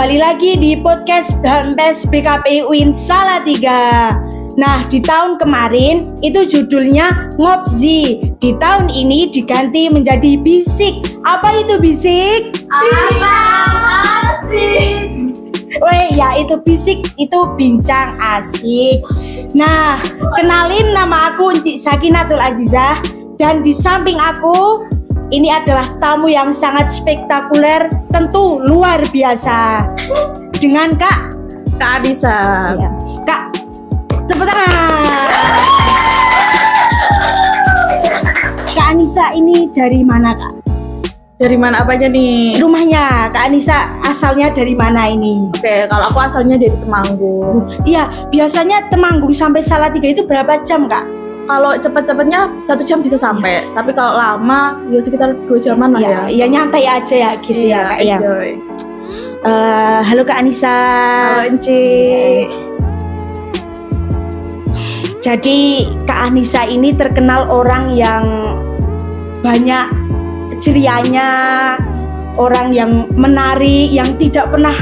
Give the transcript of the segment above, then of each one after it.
kembali lagi di podcast Hampes BKP UIN Salatiga. Nah, di tahun kemarin itu judulnya Ngobzi. Di tahun ini diganti menjadi Bisik. Apa itu Bisik? Asik. Weh, ya itu Bisik, itu bincang asik. Nah, kenalin, nama aku Encik Sakinatul Azizah. Dan di samping aku, ini adalah tamu yang sangat spektakuler, tentu luar biasa. Dengan Kak Anissa. Ya. Kak, tepuk tangan. Kak Anissa ini dari mana, Kak? Dari mana apanya nih? Rumahnya Kak Anissa asalnya dari mana ini? Oke, kalau aku asalnya dari Temanggung. Iya, biasanya Temanggung sampai Salatiga itu berapa jam, Kak? Kalau cepet-cepetnya 1 jam bisa sampai. Tapi kalau lama ya sekitar 2 jaman lah ya. Iya, nyantai aja ya gitu ya, Kak ya. enjoy. Halo Kak Anissa. Halo Enci. Jadi Kak Anissa ini terkenal orang yang banyak cerianya, orang yang menarik, yang tidak pernah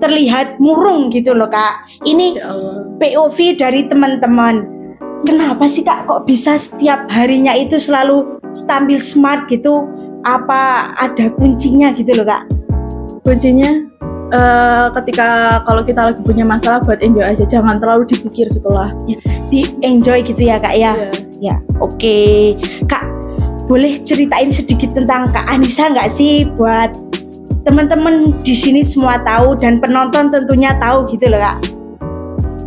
terlihat murung gitu loh, Kak. Ini Ya Allah. POV dari teman-teman. Kenapa sih Kak kok bisa setiap harinya itu selalu tampil smart gitu? Apa ada kuncinya gitu loh, Kak? Kuncinya ketika kalau kita lagi punya masalah, buat enjoy aja, jangan terlalu dipikir gitulah. Di enjoy gitu ya, Kak ya? Iya. Ya, oke. Kak, boleh ceritain sedikit tentang Kak Anissa nggak sih, buat teman-teman di sini semua tahu dan penonton tentunya tahu gitu loh, Kak?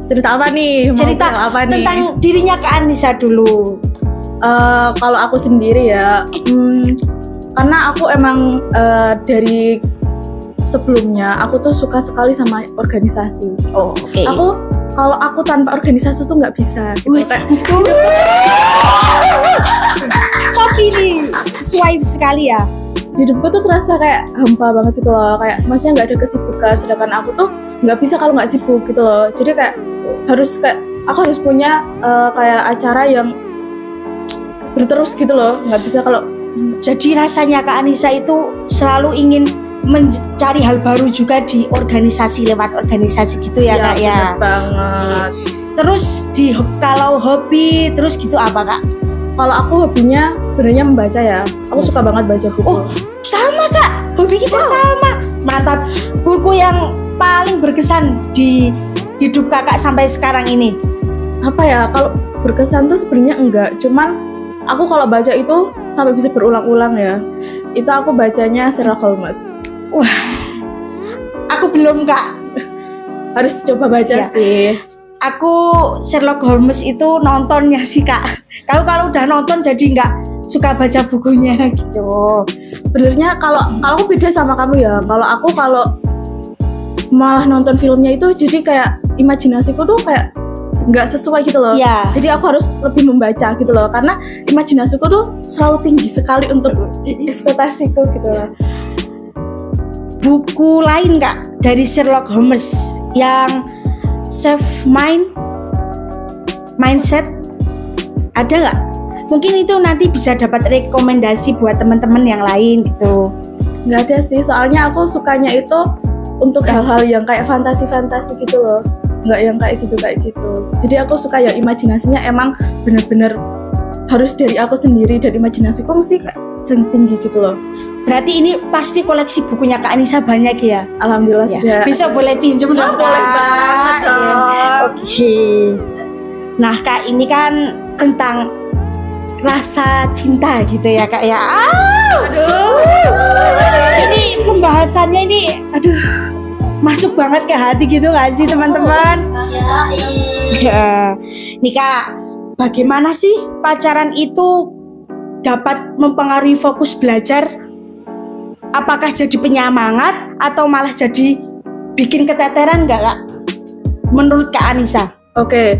Cerita apa nih? Mau Cerita bilang apa nih? tentang dirinya Kak Anissa dulu. Kalau aku sendiri ya, karena aku emang dari sebelumnya aku tuh suka sekali sama organisasi. Oh, oke. Kalau aku tanpa organisasi tuh nggak bisa. Wih, Gitu. tapi nih sesuai sekali ya. Hidupku tuh terasa kayak hampa banget gitu loh. Kayak maksudnya nggak ada kesibukan. Sedangkan aku tuh nggak bisa kalau nggak sibuk gitu loh. Jadi kayak aku harus punya kayak acara yang berterus gitu loh. Nggak bisa kalau. Jadi rasanya Kak Anissa itu selalu ingin mencari hal baru juga di organisasi, lewat organisasi gitu ya, Kak ya. Bener banget. Terus kalau hobi terus gitu apa, Kak? Kalau aku hobinya sebenarnya membaca ya. Aku suka banget baca buku. Oh, sama Kak. Hobi kita sama. Mantap. Buku yang paling berkesan di hidup Kakak sampai sekarang ini? Apa ya? Kalau berkesan tuh sebenarnya enggak. Cuman aku kalau baca itu sampai bisa berulang-ulang ya. Itu aku bacanya Sherlock Holmes. Wah, aku belum, Kak. Harus coba baca Ya. sih. Aku Sherlock Holmes itu nontonnya sih, Kak. Kalau udah nonton jadi nggak suka baca bukunya gitu. Sebenarnya kalau aku beda sama kamu ya. Kalau malah nonton filmnya itu jadi kayak imajinasiku tuh kayak nggak sesuai gitu loh. Iya. Jadi aku harus lebih membaca gitu loh. Karena imajinasiku tuh selalu tinggi sekali untuk ekspektasiku gitu loh. Buku lain, Kak, dari Sherlock Holmes yang mindset ada nggak? Mungkin itu nanti bisa dapat rekomendasi buat teman-teman yang lain gitu. Nggak ada sih, soalnya aku sukanya itu untuk hal-hal yang kayak fantasi-fantasi gitu loh. Nggak yang kayak gitu. Jadi aku suka ya imajinasinya emang bener-bener harus dari aku sendiri, dan imajinasiku mesti kayak tinggi gitu loh. Berarti ini pasti koleksi bukunya Kak Anissa banyak ya? Alhamdulillah Ya. sudah. Bisa boleh pinjem dong, Kak? Boleh banget dong. Ya. Oke. Nah, Kak, ini kan tentang rasa cinta gitu ya, Kak ya. Aduh. Ini pembahasannya ini masuk banget ke hati gitu gak sih, teman-teman? Ya. Nih, Kak, bagaimana sih pacaran itu dapat mempengaruhi fokus belajar? Apakah jadi penyemangat atau malah jadi bikin keteteran nggak, Kak? Menurut Kak Anissa? Oke,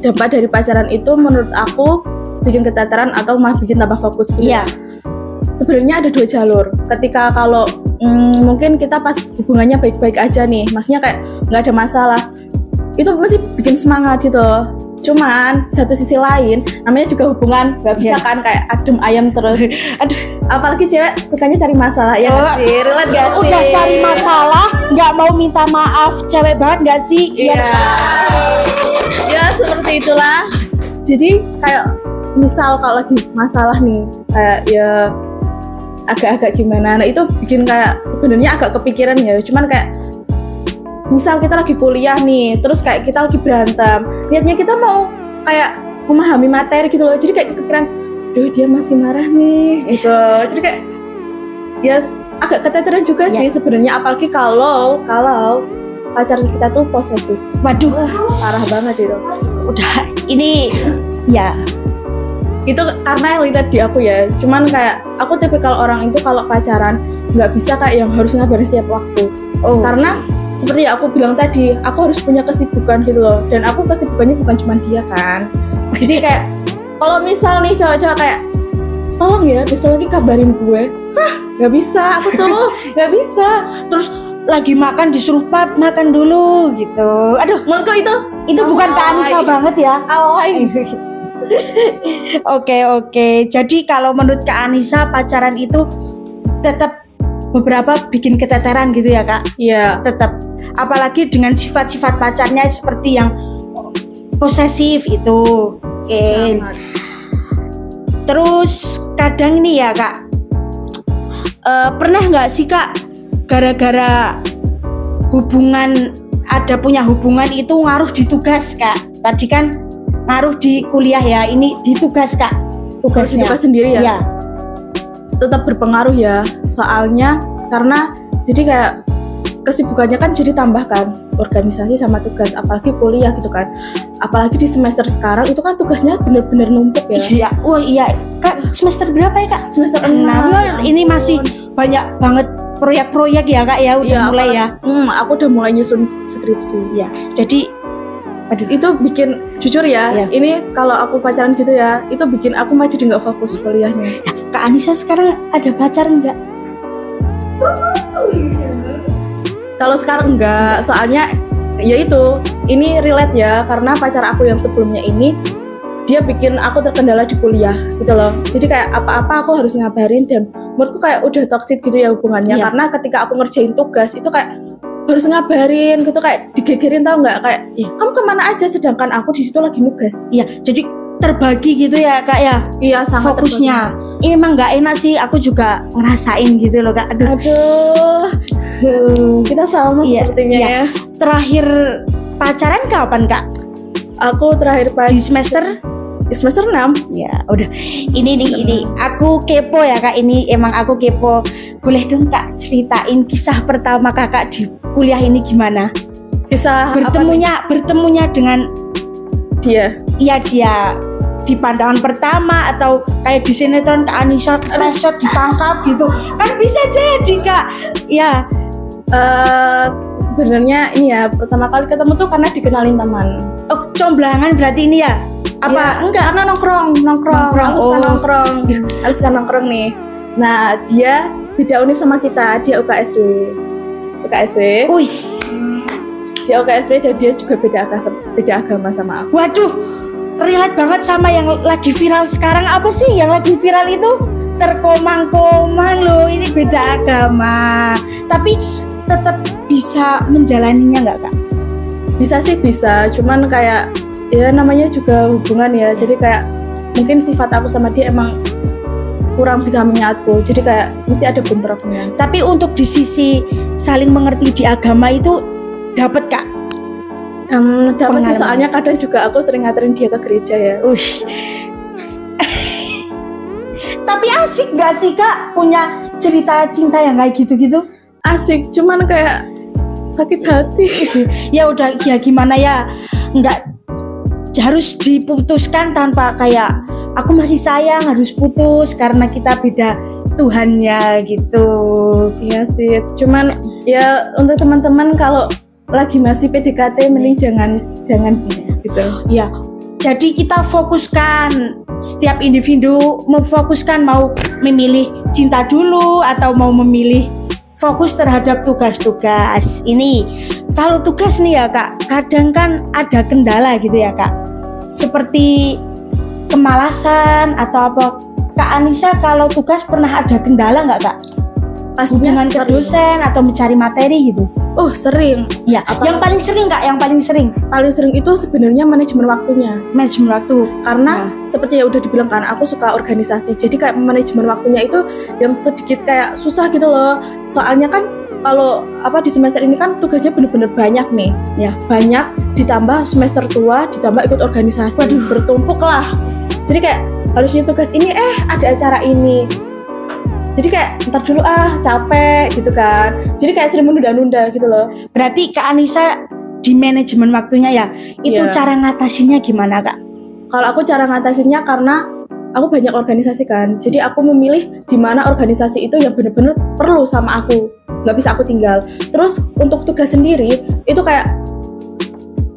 dampak dari pacaran itu menurut aku bikin keteteran atau malah bikin tambah fokus gitu. Iya. Sebenarnya ada 2 jalur. Ketika kalau mungkin kita pas hubungannya baik-baik aja nih, maksudnya kayak nggak ada masalah, itu pasti bikin semangat gitu. Cuman satu sisi lain namanya juga hubungan, nggak bisa kan kayak adem ayam terus. Aduh, Apalagi cewek sukanya cari masalah ya nggak sih? Relate gak sih? udah cari masalah, nggak mau minta maaf, cewek banget nggak sih? Iya. Ya seperti itulah. Jadi kayak misal kalau lagi masalah nih, kayak ya agak-agak gimana, nah itu bikin kayak sebenarnya agak kepikiran ya. Cuman kayak misal kita lagi kuliah nih, terus kayak kita lagi berantem, niatnya kita mau kayak memahami materi gitu loh, jadi kayak kepikiran, duh dia masih marah nih gitu. Jadi kayak ya agak keteteran juga sih sebenarnya, apalagi kalau pacar kita tuh posesif. Waduh, Parah banget itu. udah ini ya. Itu karena yang lihat di aku ya, cuman kayak aku tipikal orang itu kalau pacaran nggak bisa kayak yang harus ngabarin setiap waktu. Karena seperti yang aku bilang tadi, aku harus punya kesibukan gitu loh, dan aku kesibukannya bukan cuma dia kan. Jadi kayak kalau misal nih cowok-cowok kayak tolong ya besok lagi kabarin gue, nggak bisa, aku tuh nggak bisa. Terus lagi makan disuruh pap makan dulu gitu. Aduh, menurutku itu bukan Kak Anissa banget ya. Oke. Jadi kalau menurut Kak Anissa pacaran itu tetap beberapa bikin keteteran gitu ya Kak? Iya. Tetap. Apalagi dengan sifat-sifat pacarnya seperti yang posesif itu. Oke. Terus kadang nih ya Kak, pernah nggak sih Kak gara-gara punya hubungan itu ngaruh di tugas Kak? Tadi kan ngaruh di kuliah ya, ini di tugas Kak. Tugasnya. Tugas sendiri ya? Iya. Tetap berpengaruh ya, soalnya karena jadi kayak kesibukannya kan jadi tambahkan organisasi sama tugas, apalagi kuliah gitu kan, apalagi di semester sekarang itu kan tugasnya bener-bener numpuk ya. Iya, iya Kak, semester berapa ya Kak? Semester 6. Ini masih banyak banget proyek-proyek ya Kak ya, udah mulai ya. Aku udah mulai nyusun skripsi. Iya, jadi itu bikin jujur ya, ini kalau aku pacaran gitu ya, itu bikin aku mah jadi nggak fokus kuliahnya. Kak Anissa sekarang ada pacar nggak? Kalau sekarang enggak, soalnya ya itu, ini relate ya, karena pacar aku yang sebelumnya ini dia bikin aku terkendala di kuliah gitu loh. Jadi kayak apa-apa aku harus ngabarin, dan menurutku kayak udah toxic gitu ya hubungannya. Karena ketika aku ngerjain tugas itu kayak harus ngabarin gitu, kayak digegerin, tau nggak, kayak kamu kemana aja, sedangkan aku di situ lagi nugas. Iya, jadi terbagi gitu ya Kak ya. Iya, sangat fokusnya. Emang nggak enak sih, aku juga ngerasain gitu loh Kak. Aduh. Kita sama sepertinya ya. Terakhir pacaran kapan Kak? Aku terakhir di semester 6. Ya udah, ini aku kepo ya Kak, ini emang aku kepo. Boleh dong Kak ceritain kisah pertama Kakak di kuliah ini gimana? Kisah bertemunya dengan dia. Iya, dia di pandangan pertama, atau kayak di sinetron Kak Anissa kepleset ditangkap gitu kan, bisa jadi Kak ya. Sebenarnya ini ya, pertama kali ketemu tuh karena dikenalin teman. Oh, comblangan berarti ini ya? Apa ya, enggak? Karena nongkrong. Aku suka nongkrong. Aku suka nongkrong nih. Nah, dia beda univ sama kita, dia UKSW. Wih. Dia UKSW dan dia juga beda agama sama aku. Waduh, relate banget sama yang lagi viral sekarang. Apa sih yang lagi viral itu? Terkomang-komang loh, ini beda agama. Tapi tetap bisa menjalaninya nggak Kak? Bisa sih, bisa. Cuman kayak ya namanya juga hubungan ya. Jadi kayak mungkin sifat aku sama dia emang kurang bisa menyatu. Jadi kayak mesti ada bentroknya. Tapi untuk di sisi saling mengerti di agama itu dapat Kak? Dapat sih, soalnya kadang juga aku sering nganterin dia ke gereja ya. Tapi asik gak sih Kak punya cerita cinta yang kayak gitu-gitu? Asik, cuman kayak sakit hati. Ya udah, ya gimana ya, nggak harus diputuskan tanpa kayak aku masih sayang, harus putus karena kita beda Tuhannya gitu. Iya sih, cuman ya untuk teman-teman kalau lagi masih PDKT mending jangan gitu. Ya, jadi kita fokuskan, setiap individu memfokuskan mau memilih cinta dulu atau mau memilih fokus terhadap tugas-tugas. Ini kalau tugas nih ya Kak, kadang kan ada kendala gitu ya Kak. seperti kemalasan atau apa? Kak Anissa kalau tugas pernah ada kendala nggak Kak? Pastinya Hubungan ke dosen atau mencari materi gitu? Oh sering. Ya. Yang paling sering Kak? Yang paling sering? Paling sering itu sebenarnya manajemen waktunya. Manajemen waktu. Karena seperti yang udah dibilang kan, aku suka organisasi. Jadi kayak manajemen waktunya itu yang sedikit kayak susah gitu loh. Soalnya kan kalau di semester ini kan tugasnya bener-bener banyak nih. Ya. Banyak ditambah semester tua, ditambah ikut organisasi. Waduh, bertumpuk lah. Jadi kayak harusnya tugas ini ada acara ini. Jadi kayak ntar dulu capek gitu kan. Jadi kayak sering menunda-nunda gitu loh. Berarti Kak Anissa di manajemen waktunya ya. Itu cara ngatasinya gimana Kak? Kalau aku cara ngatasinya karena aku banyak organisasi kan. Jadi aku memilih di mana organisasi itu yang benar-benar perlu sama aku. Nggak bisa aku tinggal. Terus untuk tugas sendiri itu kayak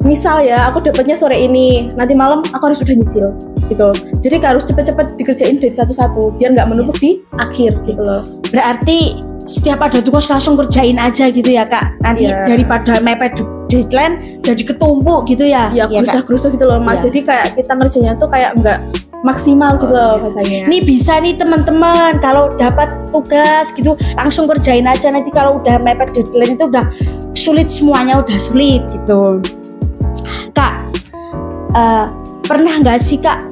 misal ya aku dapatnya sore ini, nanti malam aku harus udah nyicil gitu. Jadi harus cepet-cepet dikerjain dari satu-satu biar nggak menumpuk di akhir gitu loh. Berarti setiap ada tugas langsung kerjain aja gitu ya Kak. Nanti daripada mepet deadline jadi ketumpuk gitu ya. Iya, gerusah-gerusah gitu loh Mas. Jadi kayak kita ngerjainnya tuh kayak nggak maksimal gitu loh bahasanya. Ini bisa nih teman-teman kalau dapat tugas gitu langsung kerjain aja, nanti kalau udah mepet deadline itu udah sulit, semuanya udah sulit gitu. Kak, pernah nggak sih Kak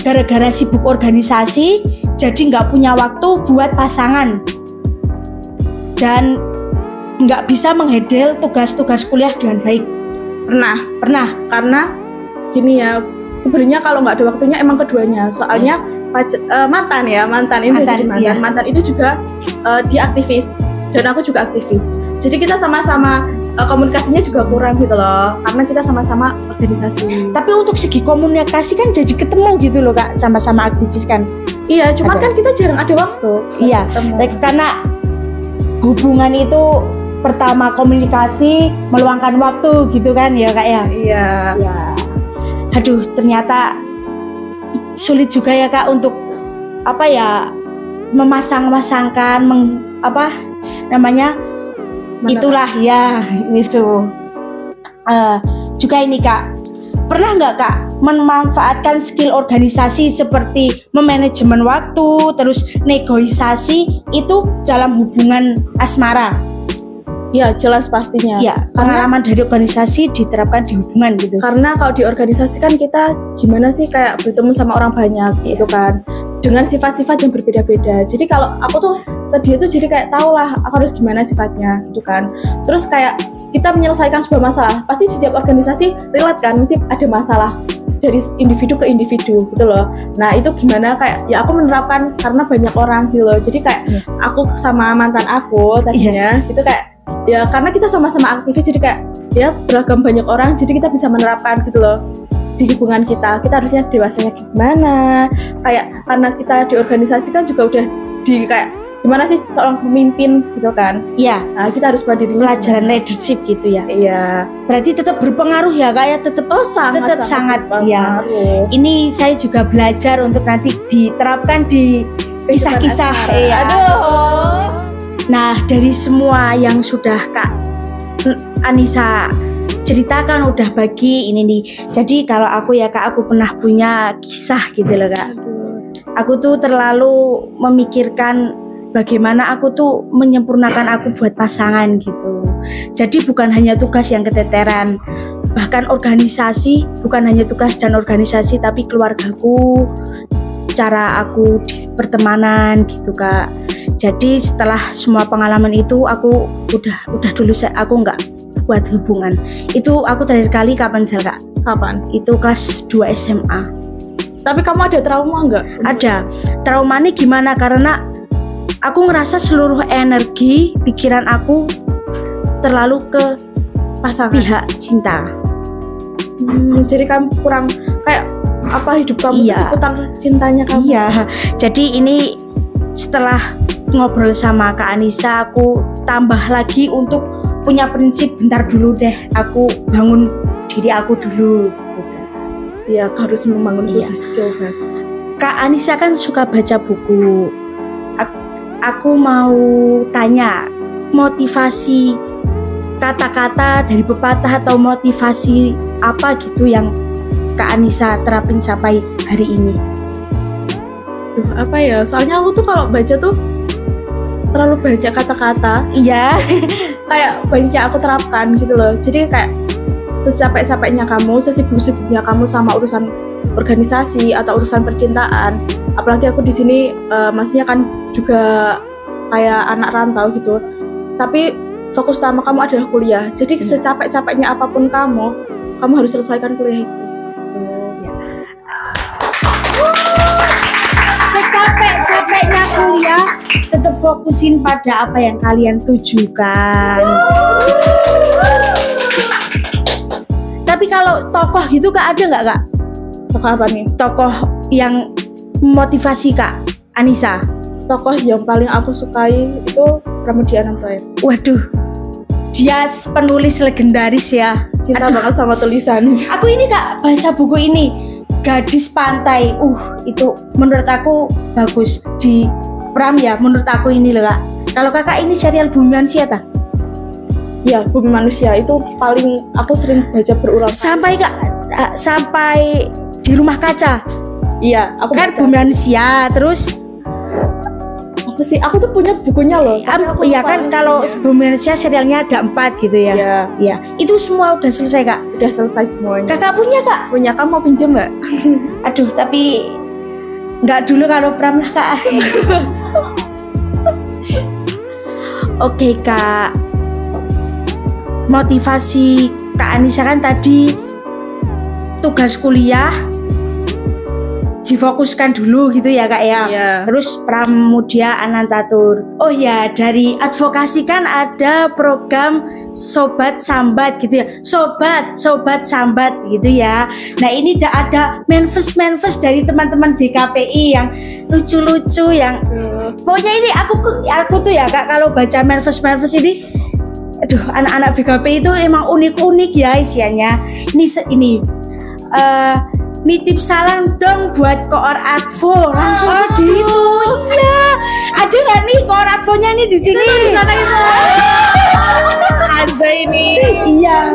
gara-gara sibuk organisasi jadi nggak punya waktu buat pasangan dan nggak bisa menghandle tugas-tugas kuliah dengan baik? Pernah. Karena gini ya, sebenarnya kalau nggak ada waktunya emang keduanya. Soalnya mantan itu juga dia aktivis dan aku juga aktivis. Jadi kita sama-sama komunikasinya juga kurang gitu loh, karena kita sama-sama organisasi. Tapi untuk segi komunikasi kan jadi ketemu gitu loh Kak, sama-sama aktivis kan. Iya, cuman kan kita jarang ada waktu. Iya, karena hubungan itu pertama komunikasi, meluangkan waktu gitu kan ya Kak ya. Iya. Ya. Aduh, ternyata sulit juga ya Kak untuk memasang-masangkan itulah ya itu. Juga ini Kak, pernah nggak Kak memanfaatkan skill organisasi seperti memanajemen waktu, terus negosiasi itu dalam hubungan asmara? Ya jelas pastinya. Ya, pengalaman dari organisasi diterapkan di hubungan gitu. Karena kalau di organisasi kan kita gimana sih kayak bertemu sama orang banyak gitu kan, dengan sifat-sifat yang berbeda-beda. Jadi kalau aku tuh tadi itu jadi kayak tau lah aku harus gimana sifatnya gitu kan. Terus kayak kita menyelesaikan sebuah masalah, pasti di setiap organisasi relate kan, mesti ada masalah dari individu ke individu gitu loh. Nah itu gimana kayak ya aku menerapkan karena banyak orang gitu loh. Jadi kayak aku sama mantan aku tadinya gitu kayak ya karena kita sama-sama aktivis, jadi kayak ya beragam banyak orang, jadi kita bisa menerapkan gitu loh di hubungan kita harusnya dewasanya gimana. Kayak karena kita di organisasi kan juga udah di kayak gimana sih seorang pemimpin gitu kan. Iya. Nah kita harus belajar pelajaran leadership gitu ya. Iya. Berarti tetap berpengaruh ya Kak ya, sangat ya. Ini saya juga belajar untuk nanti diterapkan di kisah-kisah. Ya. Aduh. Nah dari semua yang sudah Kak Anissa ceritakan udah bagi ini nih. Jadi kalau aku ya Kak, aku pernah punya kisah gitu loh Kak. Aku tuh terlalu memikirkan bagaimana aku tuh menyempurnakan aku buat pasangan gitu. Jadi bukan hanya tugas yang keteteran, bahkan organisasi, bukan hanya tugas dan organisasi, tapi keluargaku, cara aku di pertemanan gitu Kak. Jadi setelah semua pengalaman itu aku udah dulu aku nggak buat hubungan. Itu aku terakhir kali kapan Jal Kak? Kapan? Itu kelas 2 SMA. Tapi kamu ada trauma nggak? Ada. Traumanya gimana? Karena aku ngerasa seluruh energi pikiran aku terlalu ke pasangan, pihak cinta. Jadi kamu kurang kayak hidup kamu seputar cintanya kamu. Iya. Jadi ini setelah ngobrol sama Kak Anissa, aku tambah lagi untuk punya prinsip bentar dulu deh, aku bangun diri aku dulu gitu. Iya, harus membangun skill kan. Kak Anissa kan suka baca buku. Aku mau tanya motivasi kata-kata dari pepatah atau motivasi apa gitu yang Kak Anissa terapin sampai hari ini? Duh, apa ya? Soalnya aku tuh kalau baca tuh terlalu banyak kata-kata. Iya. Kayak banyak aku terapkan gitu loh. Jadi kayak secapek-capeknya kamu, sesibuk-sibuknya kamu sama urusan organisasi atau urusan percintaan. Apalagi aku di sini maksudnya kan juga kayak anak rantau gitu. Tapi fokus utama kamu adalah kuliah. Jadi secapek-capeknya apapun kamu harus selesaikan kuliah itu. Secapek-capeknya kuliah, tetap fokusin pada apa yang kalian tujukan. Tapi kalau tokoh gitu Kak, ada nggak Kak? Tokoh apa nih? Tokoh yang motivasi Kak Anissa? Tokoh yang paling aku sukai itu Pramudia Anantoya. Waduh, dia penulis legendaris ya. Cinta banget sama tulisan. Aku ini Kak baca buku ini, Gadis Pantai. Itu menurut aku bagus. Di Pram ya, menurut aku ini loh Kak. Kalau Kakak ini serial Bumi Manusia tak? Ya, Bumi Manusia itu paling aku sering baca berulang. Sampai Kak, sampai di Rumah Kaca. Iya, aku kan baca. Bumi Manusia, terus apa sih? Aku tuh punya bukunya loh. Iya kan, kalau Bumi Manusia serialnya ada 4 gitu ya. Iya. Iya. Itu semua udah selesai Kak? Udah selesai semuanya. Kakak punya Kak? Punya, kamu mau pinjem nggak? Aduh, tapi nggak dulu kalau Pram lah Kak. Oke Kak, motivasi Kak Anissa kan tadi tugas kuliah difokuskan dulu gitu ya Kak ya. Iya. Terus Pramudia Anantatur. Oh ya, dari advokasi kan ada program Sobat Sambat gitu ya. Sobat Sambat gitu ya. Nah, ini udah ada manifest dari teman-teman BKPI yang lucu-lucu yang pokoknya ini aku tuh ya Kak, kalau baca manifest ini, aduh, anak-anak BKPI itu emang unik-unik ya isiannya. Ini nitip salam dong buat Koor Advo, langsung begitu. Iya, ada nggak nih Koor Advonya nih di sini? Di sana itu. Ada ini. Iya.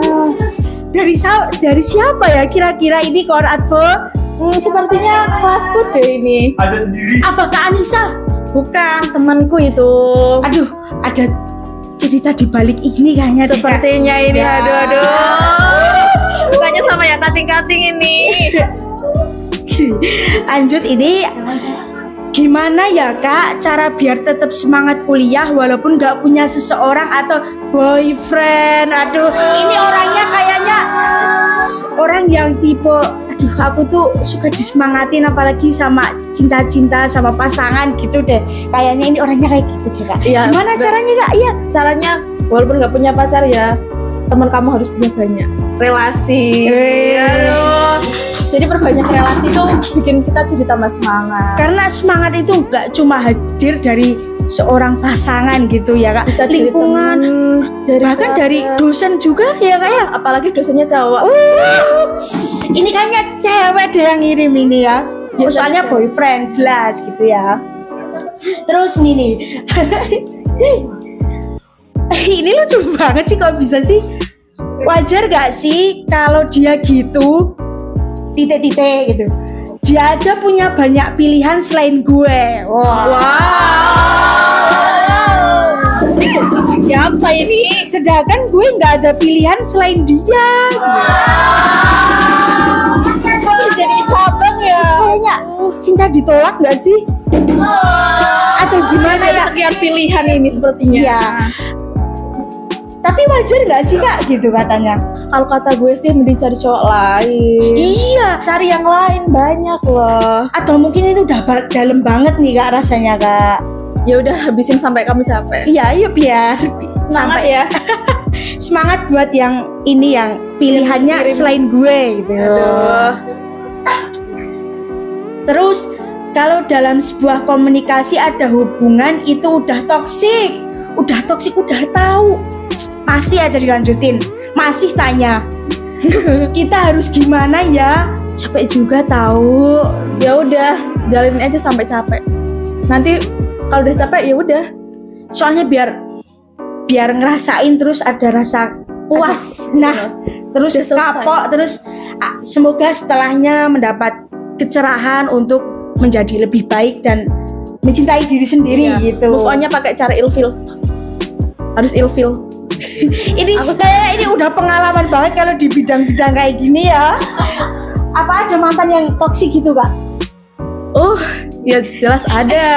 Dari siapa ya kira-kira ini Koor Advo? Sepertinya kelasku deh ini. Ada sendiri. Apa Kak Anissa? Bukan, temanku itu. Aduh, ada cerita di balik ini kayaknya deh, Kak. Sepertinya ini, Ya. aduh. Sukanya sama yang kating-kating ini. Lanjut, ini gimana ya Kak cara biar tetap semangat kuliah walaupun nggak punya seseorang atau boyfriend? Aduh, ini orangnya kayaknya orang yang tipe, aduh, aku tuh suka disemangatin apalagi sama cinta-cinta sama pasangan gitu deh. Kayaknya ini orangnya kayak gitu deh Kak. Iya, Gimana caranya Kak? Iya. Caranya walaupun nggak punya pacar ya, teman kamu harus punya banyak relasi. Aduh. Jadi perbanyak relasi tuh bikin kita jadi tambah semangat. Karena semangat itu nggak cuma hadir dari seorang pasangan gitu ya Kak. Bisa dari lingkungan, teman, bahkan keluarga. dari dosen juga ya Kak ya. Apalagi dosennya cowok. Ini kayaknya cewek deh yang ngirim ini ya. Ya, Soalnya cewek. boyfriend jelas gitu ya. Terus nih. Ini lucu banget sih, kok bisa sih? Wajar gak sih kalau dia gitu titik-titik gitu? Dia aja punya banyak pilihan selain gue. Wow. Siapa ini? Sedangkan gue nggak ada pilihan selain dia. Jadi cabang ya. Kayaknya cinta ditolak nggak sih? Atau gimana ya? Sekian pilihan ini sepertinya. Iya. Tapi wajar nggak sih Kak gitu katanya? Kalau kata gue sih mending cari cowok lain. Iya. Cari yang lain banyak loh. Atau mungkin itu udah dalam banget nih Kak rasanya Kak. Ya udah habisin sampai kamu capek. Iya, yuk biar Semangat sampai- ya. Semangat buat yang ini yang pilihannya Yang kirim. selain gue gitu. Aduh. Terus kalau dalam sebuah komunikasi ada hubungan itu udah toksik, udah tahu, masih aja dilanjutin, masih tanya, kita harus gimana ya? Capek juga tahu. Ya udah, jalanin aja sampai capek. Nanti kalau udah capek ya udah Soalnya biar ngerasain terus ada rasa puas. Nah, terus Udah selesai. kapok, terus semoga setelahnya mendapat kecerahan untuk menjadi lebih baik dan mencintai diri sendiri Iya. gitu. Move on-nya pakai cara ilfil. Harus ilfil. Ini saya ini udah pengalaman banget kalau di bidang-bidang kayak gini ya. Apa ada mantan yang toksik gitu Kak? Ya jelas ada.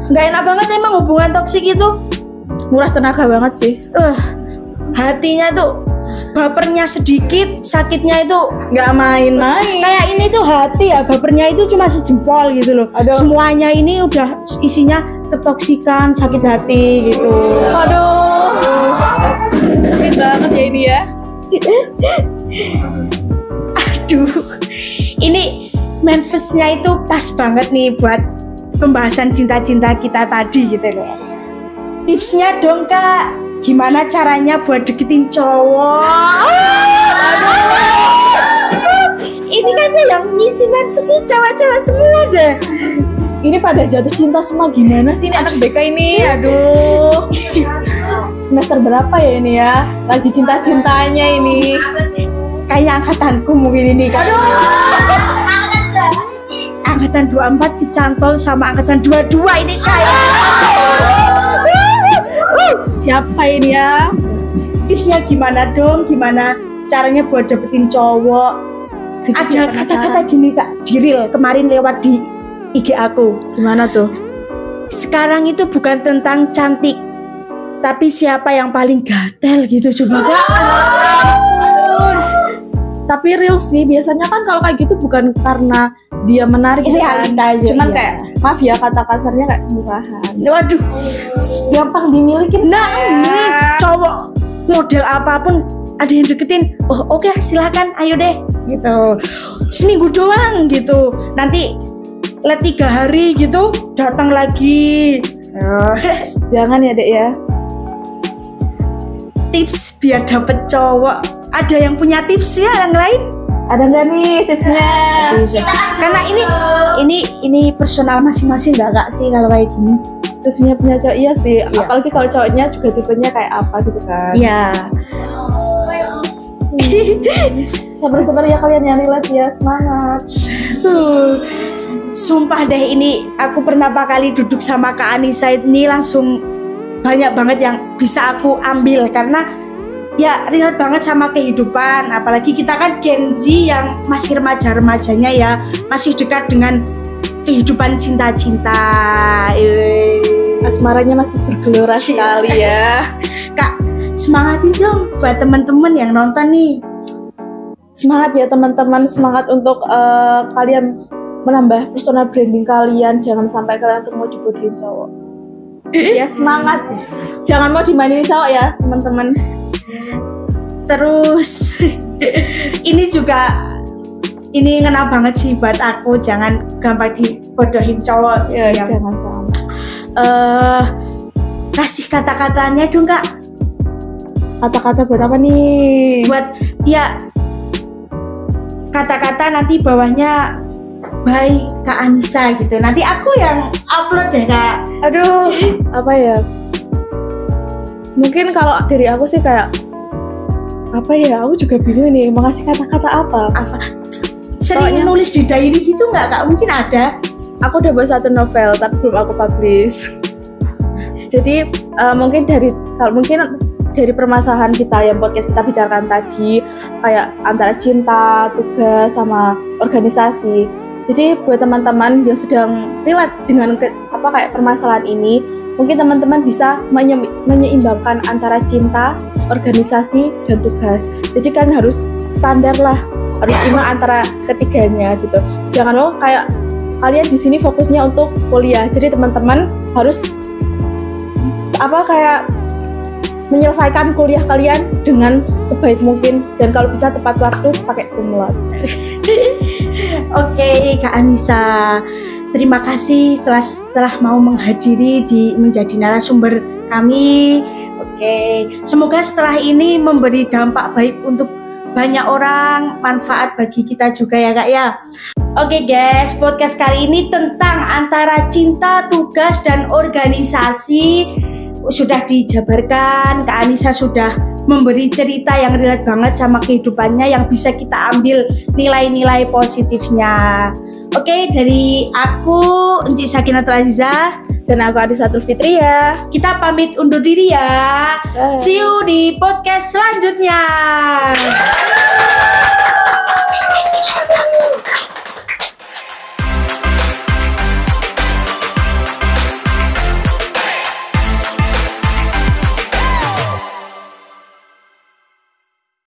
Nggak enak banget emang hubungan toksik itu. Nguras tenaga banget sih. Hatinya tuh bapernya sedikit, sakitnya itu Nggak main-main. kayak ini tuh hati ya, bapernya itu cuma sejempol gitu loh. Aduh. Semuanya ini udah isinya ketoksikan, sakit hati gitu. Aduh. Sakit banget ya ini ya. Aduh, ini manifestnya itu pas banget nih buat pembahasan cinta-cinta kita tadi gitu loh. Tipsnya dong Kak, gimana caranya buat deketin cowok? Ini kayaknya yang ngisi manifestnya cewek-cewek semua deh. Ini pada jatuh cinta semua, gimana sih ini anak BK ini? Aduh. Semester berapa ya ini ya? Lagi cinta-cintanya ini. Kayak angkatanku mungkin ini kan. Angkatan 24 dicantol sama angkatan 22 ini kayak. Siapa ini ya? Tipsnya gimana dong? Gimana caranya buat dapetin cowok? Ada kata-kata gini Kak, di reel kemarin lewat di IG aku. Gimana tuh? Sekarang itu bukan tentang cantik, tapi siapa yang paling gatel gitu coba Kak. Tapi real sih, biasanya kan kalau kayak gitu bukan karena dia menarik kan. Realita aja, Cuman iya. kayak, maaf ya kata kasarnya kayak murahan. Waduh, Gampang dimiliki. nah ini cowok model apapun ada yang deketin, oh oke silakan ayo deh gitu, seminggu doang gitu, nanti let 3 hari gitu datang lagi. Jangan ya dek ya. Tips biar dapet cowok, ada yang punya tips ya yang lain? Ada nggak nih tipsnya? Karena ini personal masing-masing nggak Kak sih kalau kayak gini? Tipsnya punya cowok iya sih. Apalagi kalau cowoknya juga tipenya kayak apa gitu kan. Iya. Sabar-sabar ya kalian yang relate ya, semangat. Sumpah deh ini aku pertama kali duduk sama Kak Anissa ini langsung banyak banget yang bisa aku ambil karena ya relate banget sama kehidupan, apalagi kita kan Gen Z yang masih remaja-remajanya ya, masih dekat dengan kehidupan cinta-cinta. Asmaranya masih bergelora sekali ya. Kak, semangatin dong buat teman-teman yang nonton nih. Semangat ya teman-teman, semangat untuk kalian menambah personal branding kalian. Jangan sampai kalian tuh mau dibodohin cowok. Ya semangat. Jangan mau dimainin cowok ya teman-teman. Terus ini juga ini ngena banget sih buat aku, jangan gampang dibodohin cowok. Ya, yang jangan sampai. kasih kata-katanya dong Kak, Kata-kata buat apa nih? buat ya kata-kata nanti bawahnya by Kak Anissa gitu, nanti aku yang upload deh Kak. Aduh, apa ya? Mungkin kalau dari aku sih kayak apa ya? Aku juga bingung nih mau ngasih kata-kata apa. Apa sering Soalnya- nulis di diary gitu nggak Kak? Mungkin ada. Aku udah buat 1 novel tapi belum aku publish. Jadi mungkin dari permasalahan kita yang podcast kita bicarakan tadi, kayak antara cinta, tugas, sama organisasi. Jadi buat teman-teman yang sedang relate dengan kayak permasalahan ini, mungkin teman-teman bisa menyeimbangkan antara cinta, organisasi, dan tugas. Jadi kan harus standar lah, harus imbang antara ketiganya gitu. Jangan mau kayak kalian di sini fokusnya untuk kuliah. Jadi teman-teman harus kayak menyelesaikan kuliah kalian dengan sebaik mungkin, dan kalau bisa tepat waktu pakai kumulat. Oke Kak Anissa, terima kasih telah mau menghadiri di menjadi narasumber kami. Oke, semoga setelah ini memberi dampak baik untuk banyak orang, manfaat bagi kita juga ya Kak ya. Oke guys, podcast kali ini tentang antara cinta, tugas, dan organisasi sudah dijabarkan. Kak Anissa sudah memberi cerita yang relate banget sama kehidupannya yang bisa kita ambil nilai-nilai positifnya. Oke, dari aku Enci Sakinatul Azizah dan aku Adisatul Fitria. Kita pamit undur diri ya. Bye. See you di podcast selanjutnya.